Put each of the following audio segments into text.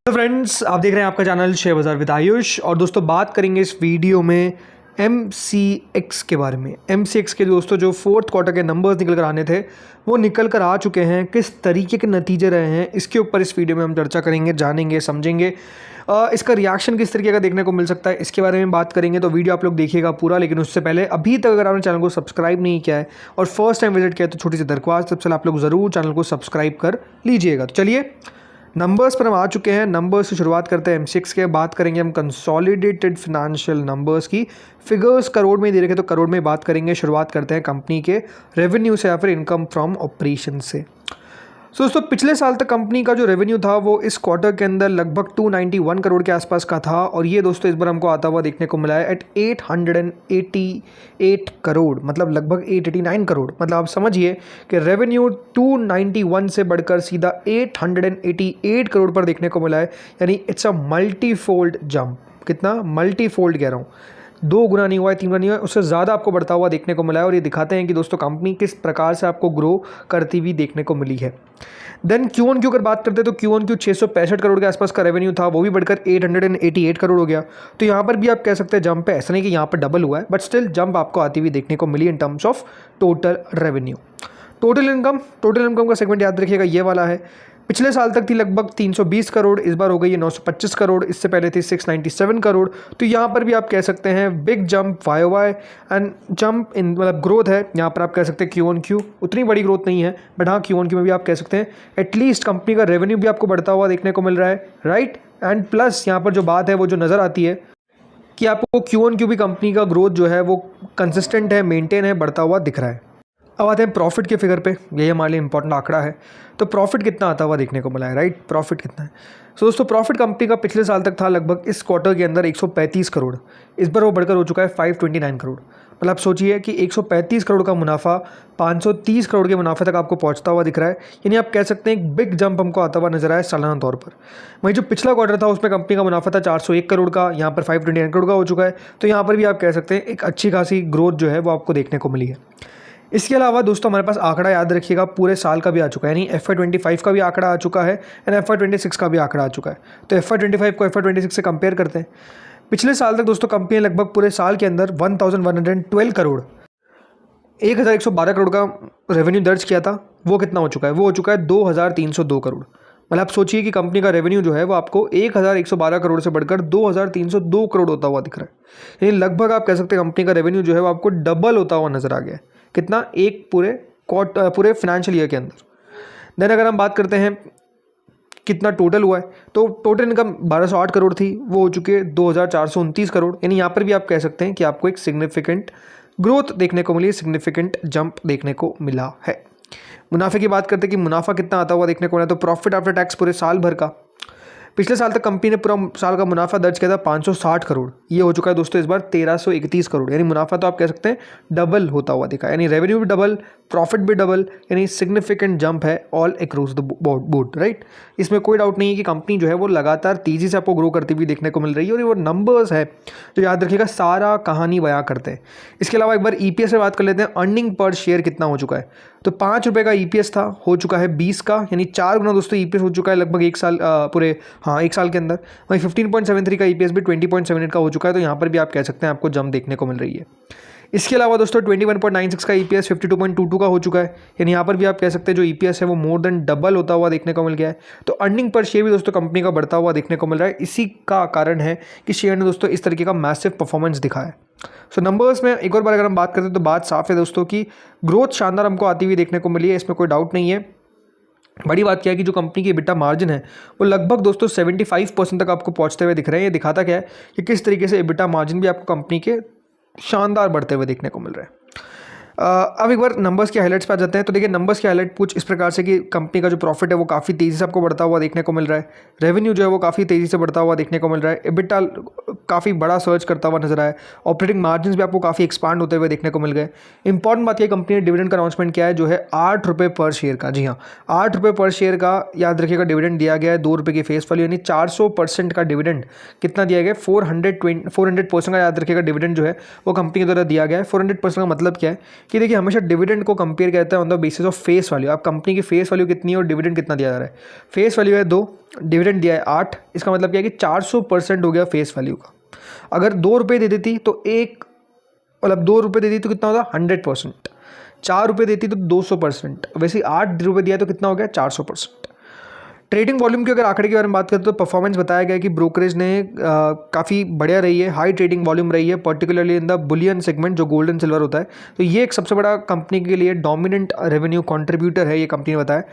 तो फ्रेंड्स, आप देख रहे हैं आपका चैनल शेयर बाजार विद आयुष। और दोस्तों, बात करेंगे इस वीडियो में MCX के बारे में। MCX के दोस्तों जो फोर्थ क्वार्टर के नंबर्स निकल कर आने थे वो निकल कर आ चुके हैं। किस तरीके के नतीजे रहे हैं इसके ऊपर इस वीडियो में हम चर्चा करेंगे, जानेंगे, समझेंगे। इसका रिएक्शन किस तरीके का देखने को मिल सकता है इसके बारे में बात करेंगे। तो वीडियो आप लोग देखिएगा पूरा। लेकिन उससे पहले अभी तक अगर आपने चैनल को सब्सक्राइब नहीं किया है और फर्स्ट टाइम विजिट किया है तो छोटी सी दरख्वास्त, सबसे पहले आप लोग ज़रूर चैनल को सब्सक्राइब कर लीजिएगा। तो चलिए नंबर्स पर हम आ चुके हैं। नंबर्स से शुरुआत करते हैं M6 के। बात करेंगे हम कंसोलिडेटेड फिनेंशियल नंबर्स की। फिगर्स करोड़ में दे रखे तो करोड़ में बात करेंगे। शुरुआत करते हैं कंपनी के रेवेन्यू से या फिर इनकम फ्रॉम ऑपरेशन से। दोस्तों, पिछले साल तक कंपनी का जो रेवेन्यू था वो इस क्वार्टर के अंदर लगभग 291 करोड़ के आसपास का था। और ये दोस्तों इस बार हमको आता हुआ देखने को मिला है एट 888 करोड़, मतलब लगभग 889 करोड़। मतलब आप समझिए कि रेवेन्यू 291 से बढ़कर सीधा 888 करोड़ पर देखने को मिला है। यानी इट्स अ मल्टीफोल्ड जंप। कितना मल्टीफोल्ड कह रहा हूँ, 2 गुना नहीं हुआ है, 3 गुना नहीं हुआ है, उससे ज़्यादा आपको बढ़ता हुआ देखने को मिला है। और ये दिखाते हैं कि दोस्तों कंपनी किस प्रकार से आपको ग्रो करती हुई देखने को मिली है। देन Q1Q अगर बात करते हैं तो Q1Q 665 करोड़ के आसपास का रेवेन्यू था, वो भी बढ़कर 888 करोड़ हो गया। तो यहाँ पर भी आप कह सकते हैं जंप है। ऐसा नहीं कि यहाँ पर डबल हुआ है, बट स्टिल जंप आपको आती हुई देखने को मिली in terms of total revenue. Total income का सेगमेंट याद रखिएगा, ये वाला है। पिछले साल तक थी लगभग 320 करोड़, इस बार हो गई है 925 करोड़, इससे पहले थी 697 करोड़। तो यहाँ पर भी आप कह सकते हैं big jump YOY and jump in, मतलब ग्रोथ है। यहाँ पर आप कह सकते हैं Q1Q उतनी बड़ी ग्रोथ नहीं है, बट हाँ Q1Q में भी आप कह सकते हैं एटलीस्ट कंपनी का रेवेन्यू भी आपको बढ़ता हुआ देखने को मिल रहा है, राइट। एंड प्लस यहाँ पर जो बात है वो जो नज़र आती है कि आपको Q1Q भी कंपनी का ग्रोथ जो है वो कंसिस्टेंट है, मेंटेन है, बढ़ता हुआ दिख रहा है। अब आते हैं प्रॉफिट के फिगर पे। यही हमारे लिए इंपॉर्टेंट आंकड़ा है। तो प्रॉफिट कितना आता हुआ देखने को मिला है, राइट। प्रॉफिट कितना है। सो दोस्तों, प्रॉफिट कंपनी का पिछले साल तक था लगभग इस क्वार्टर के अंदर 135 करोड़, इस बार वो बढ़कर हो चुका है 529 करोड़। मतलब आप सोचिए कि 135 करोड़ का मुनाफा 530 करोड़ के मुनाफे तक आपको पहुंचता हुआ दिख रहा है। यानी आप कह सकते हैं एक बिग जंप हमको आता हुआ नजर आया सालाना तौर पर। वहीं जो पिछला क्वार्टर था उसमें कंपनी का मुनाफा था 401 करोड़ का, यहाँ पर 529 करोड़ का हो चुका है। तो यहाँ पर भी आप कह सकते हैं एक अच्छी खासी ग्रोथ जो है वो आपको देखने को मिली है। इसके अलावा दोस्तों हमारे पास आंकड़ा याद रखिएगा पूरे साल का भी आ चुका है। यानी FY25 का भी आंकड़ा आ चुका है एंड FY26 का भी आंकड़ा आ चुका है। तो FY25 को FY26 से कंपेयर करते हैं। पिछले साल तक दोस्तों कंपनी ने लगभग पूरे साल के अंदर 1112 करोड़ 1112 करोड़ का रेवेन्यू दर्ज किया था। वो कितना हो चुका है, वो हो चुका है 2302 करोड़। मतलब आप सोचिए कि कंपनी का रेवेन्यू जो है वो आपको 1112 करोड़ से बढ़कर 2302 करोड़ होता हुआ दिख रहा है। यानी लगभग आप कह सकते हैं कंपनी का रेवेन्यू जो है वो आपको डबल होता हुआ नजर आ गया है। कितना, एक पूरे फाइनेंशियल ईयर के अंदर। देन अगर हम बात करते हैं कितना टोटल हुआ है, तो टोटल इनकम 1208 करोड़ थी, वो हो चुके 2429 करोड़। यानी यहाँ पर भी आप कह सकते हैं कि आपको एक सिग्निफिकेंट ग्रोथ देखने को मिली, सिग्निफिकेंट जंप देखने को मिला है। मुनाफे की बात करते हैं कि मुनाफा कितना आता हुआ देखने को मिला, तो प्रॉफिट आफ्टर टैक्स पूरे साल भर का पिछले साल तक कंपनी ने पूरा साल का मुनाफा दर्ज किया था 560 करोड़, ये हो चुका है दोस्तों इस बार 1331 करोड़। यानी मुनाफा तो आप कह सकते हैं डबल होता हुआ दिखा। यानी रेवेन्यू भी डबल, प्रॉफिट भी डबल, यानी सिग्निफिकेंट जंप है all across the board, right. इसमें कोई डाउट नहीं है कि कंपनी जो है वो लगातार तेजी से आपको ग्रो करती हुई देखने को मिल रही है। और ये वो नंबर्स है जो याद रखिएगा सारा कहानी बयां करते हैं। इसके अलावा एक बार EPS से बात कर लेते हैं। अर्निंग पर शेयर कितना हो चुका है, तो 5 रुपये का EPS था, हो चुका है 20 का, यानी 4 गुना दोस्तों EPS हो चुका है लगभग एक साल एक साल के अंदर। वहीं 15.73 का EPS भी 20.78 का हो चुका है। तो यहाँ पर भी आप कह सकते हैं आपको जंप देखने को मिल रही है। इसके अलावा दोस्तों 21.96 का EPS 52.22 का हो चुका है। यानी यहाँ पर भी आप कह सकते हैं जो EPS है वो मोर देन डबल होता हुआ देखने को मिल गया है। तो अर्निंग पर शेयर भी दोस्तों कंपनी का बढ़ता हुआ देखने को मिल रहा है। इसी का कारण है कि शेयर ने दोस्तों इस तरीके का मैसिव परफॉर्मेंस दिखाया है। सो नंबर्स में एक और बार अगर हम बात करते हैं तो बात साफ है दोस्तों की ग्रोथ शानदार हमको आती हुई देखने को मिली है, इसमें कोई डाउट नहीं है। बड़ी बात क्या है कि जो कंपनी की EBITDA मार्जिन है वो लगभग दोस्तों 75% तक आपको पहुंचते हुए दिख रहे हैं। ये दिखाता क्या है कि किस तरीके से EBITDA मार्जिन भी आपको कंपनी के शानदार बढ़ते हुए देखने को मिल रहा है। अब एक बार नंबर्स के हाइलाइट्स पे आ जाते हैं। तो देखिए नंबर्स के हाइलाइट कुछ इस प्रकार से कि कंपनी का जो प्रॉफिट है वो काफ़ी तेज़ी से आपको बढ़ता हुआ देखने को मिल रहा है। रेवेन्यू जो है वो काफ़ी तेज़ी से बढ़ता हुआ देखने को मिल रहा है। EBITDA काफ़ी बड़ा सर्च करता हुआ नजर आया। ऑपरेटिंग मार्जिन भी आपको काफ़ी एक्सपांड होते हुए देखने को मिल गए। इंपॉर्टेंट बात यह कंपनी ने डिविडेंड का अनाउंसमेंट किया है जो है 8 रुपये पर शेयर का। जी हाँ, 8 रुपये पर शेयर का याद रखिएगा डिविडेंड दिया गया है। 2 रुपये की फेस वैल्यू, यानी 400% का डिविडेंड कितना दिया गया है, 400% का याद रखिएगा डिविडेंड जो है वो कंपनी के द्वारा दिया गया है। 400% का मतलब क्या है, कि देखिए हमेशा डिविडेंड को कंपेयर करता है on the basis of face value. आप कंपनी की फेस वैल्यू कितनी है और डिविडेंड कितना दिया जा रहा है। फेस वैल्यू है 2, डिविडेंड दिया है 8, इसका मतलब क्या है कि 400% हो गया फेस वैल्यू का। अगर 2 रुपये दे देती तो मतलब 2 रुपये दे दी तो कितना होता 100%, 4 रुपये देती तो 200%, वैसे 8 रुपये दिया तो कितना हो गया 400%। ट्रेडिंग वॉल्यूम की अगर आंकड़े के बारे में बात करें तो परफॉर्मेंस बताया गया कि ब्रोकरेज ने काफ़ी बढ़िया रही है, हाई ट्रेडिंग वॉल्यूम रही है, particularly in the Boolean segment जो गोल्ड एंड सिल्वर होता है। तो ये एक सबसे बड़ा कंपनी के लिए डोमिनेंट रेवेन्यू कंट्रीब्यूटर है, ये कंपनी ने बताया।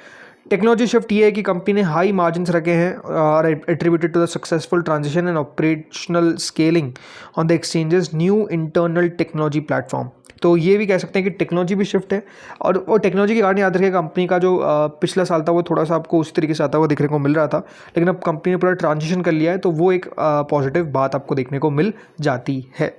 टेक्नोलॉजी शिफ्ट ये है कि कंपनी ने हाई मार्जिन्स रखे हैं और attributed to the successful transition and operational scaling on the exchanges new internal technology platform. तो ये भी कह सकते हैं कि टेक्नोलॉजी भी शिफ्ट है और वो टेक्नोलॉजी के कारण याद रखिएगा कंपनी का जो पिछला साल था वो थोड़ा सा आपको उस तरीके से आता हुआ देखने को मिल रहा था, लेकिन अब कंपनी ने पूरा ट्रांजिशन कर लिया है, तो वो एक पॉजिटिव बात आपको देखने को मिल जाती है।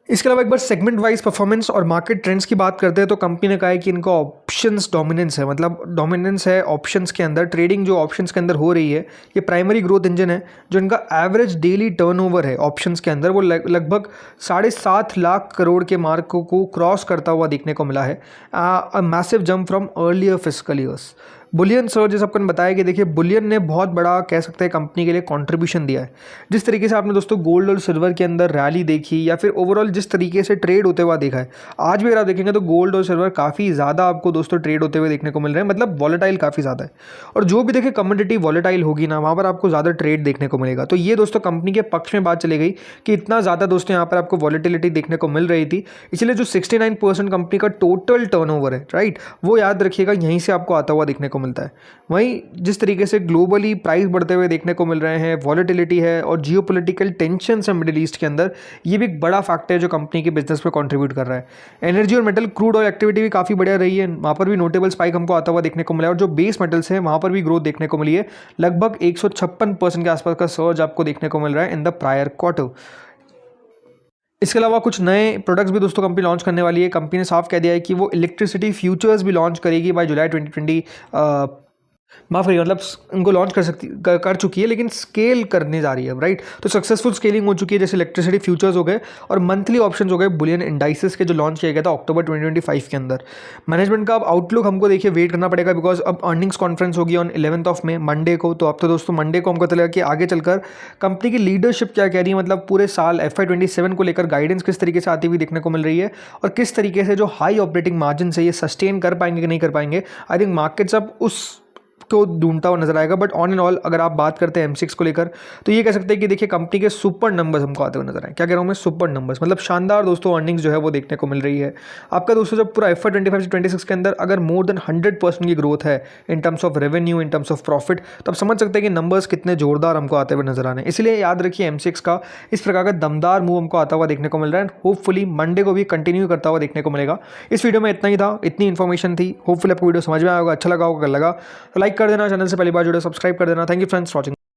इसके अलावा एक बार सेगमेंट वाइज परफॉर्मेंस और मार्केट ट्रेंड्स की बात करते हैं तो कंपनी ने कहा है कि इनका ऑप्शंस डोमिनेंस है, मतलब डोमिनेंस है ऑप्शंस के अंदर। ट्रेडिंग जो ऑप्शंस के अंदर हो रही है ये प्राइमरी ग्रोथ इंजन है। जो इनका एवरेज डेली टर्नओवर है ऑप्शंस के अंदर वो लगभग 7.5 लाख करोड़ के मार्क को क्रॉस करता हुआ देखने को मिला है, a massive jump from earlier fiscal years. Boolean sir जैसे आपको बताया कि देखिए बुलियन ने बहुत बड़ा कह सकते हैं कंपनी के लिए कंट्रीब्यूशन दिया है। जिस तरीके से आपने दोस्तों गोल्ड और सिल्वर के अंदर रैली देखी या फिर ओवरऑल जिस तरीके से ट्रेड होते हुआ देखा है, आज भी अगर आप देखेंगे तो गोल्ड और सिल्वर काफ़ी ज़्यादा आपको दोस्तों ट्रेड होते हुए देखने को मिल रहे हैं, मतलब वॉलेटाइल काफ़ी ज़्यादा है। और जो भी देखिए कमोडिटी वॉलेटाइल होगी ना वहाँ पर आपको ज़्यादा ट्रेड देखने को मिलेगा। तो ये दोस्तों कंपनी के पक्ष में बात चली गई कि इतना ज़्यादा दोस्तों यहाँ पर आपको वॉलेटिलिटी देखने को मिल रही थी, इसलिए जो 69% कंपनी का टोटल टर्नओवर है, राइट, वो याद रखिएगा यहीं से आपको आता हुआ देखने को मिलता है। वहीं जिस तरीके से ग्लोबली प्राइस बढ़ते हुए देखने को मिल रहे हैं, वॉलेटिलिटी है और जियोपॉलिटिकल टेंशन है मिडिल ईस्ट के अंदर, ये भी एक बड़ा फैक्टर है जो कंपनी के बिजनेस पे कंट्रीब्यूट कर रहा है। एनर्जी और मेटल क्रूड ऑयल एक्टिविटी भी काफ़ी बढ़िया रही है, वहाँ पर भी नोटेबल स्पाइक हमको आता हुआ देखने को मिला है। और जो बेस मेटल्स हैं वहाँ पर भी ग्रोथ देखने को मिली है, लगभग 156% के आसपास का सर्ज आपको देखने को मिल रहा है इन द प्रायर क्वार्टर। इसके अलावा कुछ नए प्रोडक्ट्स भी दोस्तों कंपनी लॉन्च करने वाली है। कंपनी ने साफ कह दिया है कि वो इलेक्ट्रिसिटी फ्यूचर्स भी लॉन्च करेगी बाय जुलाई 2020, माफ़ करिए, मतलब उनको लॉन्च कर चुकी है, लेकिन स्केल करने जा रही है, राइट। तो सक्सेसफुल स्केलिंग हो चुकी है, जैसे इलेक्ट्रिसिटी फ्यूचर्स हो गए और मंथली ऑप्शंस हो गए बुलियन इंडाइसेस के, जो लॉन्च किया गया था अक्टूबर 2025 के अंदर। मैनेजमेंट का अब आउटलुक हमको देखिए वेट करना पड़ेगा, बिकॉज अब अर्निंग्स कॉन्फ्रेंस होगी ऑन 11 मई मंडे को। तो अब तो दोस्तों मंडे को हमको चलेगा कि आगे चलकर कंपनी की लीडरशिप क्या कह रही है, मतलब पूरे साल FY27 को लेकर गाइडेंस किस तरीके से आती हुई देखने को मिल रही है और किस तरीके से जो हाई ऑपरेटिंग मार्जिन है ये सस्टेन कर पाएंगे कि नहीं कर पाएंगे। आई थिंक मार्केट्स अब उस को ढूंढता हुआ नजर आएगा। बट ऑन एंड ऑल अगर आप बात करते हैं M6 को लेकर तो ये कह सकते हैं कि देखिए कंपनी के सुपर नंबर्स हमको आते हुए नजर आए। क्या कह रहा हूँ मैं, सुपर नंबर्स, मतलब शानदार दोस्तों अर्निंग्स जो है वो देखने को मिल रही है। आपका दोस्तों जब पूरा FY25 से 26 के अंदर अगर मोर देन 100% की ग्रोथ है इन terms of revenue, in terms of profit, तो आप समझ सकते हैं कि नंबर्स कितने जोरदार हमको आते हुए नजर आने। इसलिए याद रखिए M6 का इस प्रकार का दमदार मूव हमको आता हुआ देखने को मिल रहा है। होपफुली मंडे को भी कंटिन्यू करता हुआ देखने को मिलेगा। इस वीडियो में इतना ही था, इतनी इन्फॉर्मेशन थी। होपफुली आपको वीडियो समझ में आया होगा, अच्छा लगा होगा, अगर लगा तो लाइक कर देना, चैनल से पहली बार जुड़े सब्सक्राइब कर देना। Thank you friends for watching.